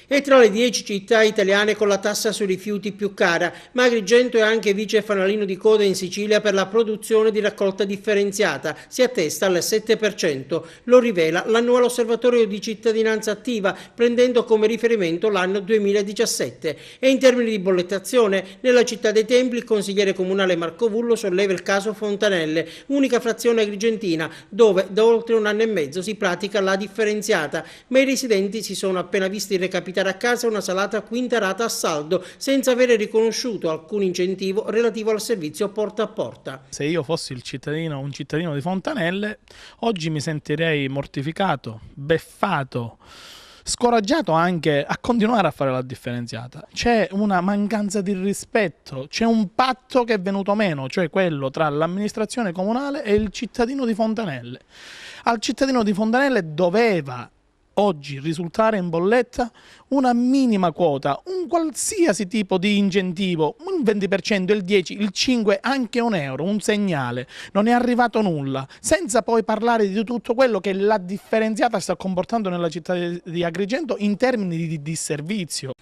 È tra le 10 città italiane con la tassa sui rifiuti più cara, ma Agrigento è anche vice fanalino di coda in Sicilia per la produzione di raccolta differenziata, si attesta al 7%, lo rivela l'annuale osservatorio di cittadinanza attiva, prendendo come riferimento l'anno 2017. E in termini di bollettazione, nella città dei Templi il consigliere comunale Marco Vullo solleva il caso Fontanelle, unica frazione agrigentina dove da oltre un anno e mezzo si pratica la differenziata, ma i residenti si sono appena visti recapitare a casa una salata quintarata a saldo senza avere riconosciuto alcun incentivo relativo al servizio porta a porta. Se io fossi un cittadino di Fontanelle, oggi mi sentirei mortificato, beffato, scoraggiato anche a continuare a fare la differenziata. C'è una mancanza di rispetto, c'è un patto che è venuto meno, cioè quello tra l'amministrazione comunale e il cittadino di Fontanelle. Al cittadino di Fontanelle doveva oggi risultare in bolletta una minima quota, un qualsiasi tipo di incentivo, un 20%, il 10%, il 5%, anche €1, un segnale. Non è arrivato nulla, senza poi parlare di tutto quello che la differenziata sta comportando nella città di Agrigento in termini di disservizio.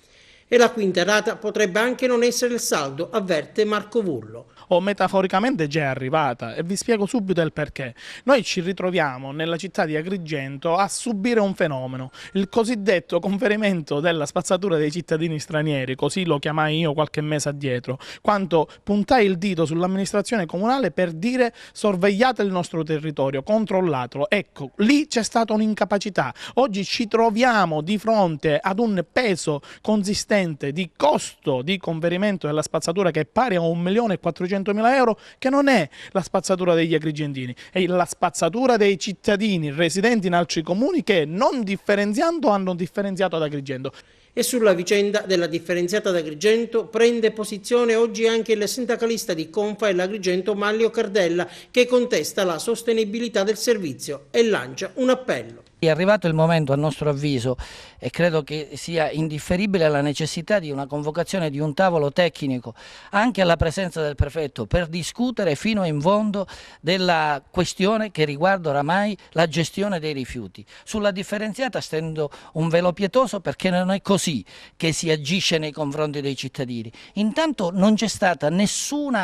E la quinta rata potrebbe anche non essere il saldo, avverte Marco Vullo. O metaforicamente già è arrivata, e vi spiego subito il perché. Noi ci ritroviamo nella città di Agrigento a subire un fenomeno, il cosiddetto conferimento della spazzatura dei cittadini stranieri, così lo chiamai io qualche mese addietro, quando puntai il dito sull'amministrazione comunale per dire: sorvegliate il nostro territorio, controllatelo. Ecco, lì c'è stata un'incapacità. Oggi ci troviamo di fronte ad un peso consistente di costo di conferimento della spazzatura che è pari a 1.400.000 euro, che non è la spazzatura degli agrigentini, è la spazzatura dei cittadini residenti in altri comuni che, non differenziando, hanno differenziato ad Agrigento. E sulla vicenda della differenziata d'Agrigento prende posizione oggi anche il sindacalista di Confael Agrigento Manlio Cardella, che contesta la sostenibilità del servizio e lancia un appello. È arrivato il momento, a nostro avviso, e credo che sia indifferibile la necessità di una convocazione di un tavolo tecnico, anche alla presenza del prefetto, per discutere fino in fondo della questione che riguarda oramai la gestione dei rifiuti. Sulla differenziata stendo un velo pietoso, perché non è così che si agisce nei confronti dei cittadini. Intanto non c'è stato nessun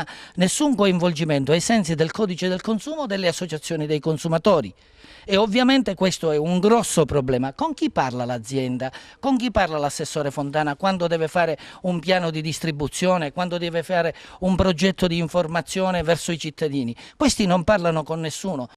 coinvolgimento ai sensi del codice del consumo delle associazioni dei consumatori. E ovviamente questo è un grosso problema. Con chi parla l'azienda? Con chi parla l'assessore Fontana quando deve fare un piano di distribuzione, quando deve fare un progetto di informazione verso i cittadini? Questi non parlano con nessuno.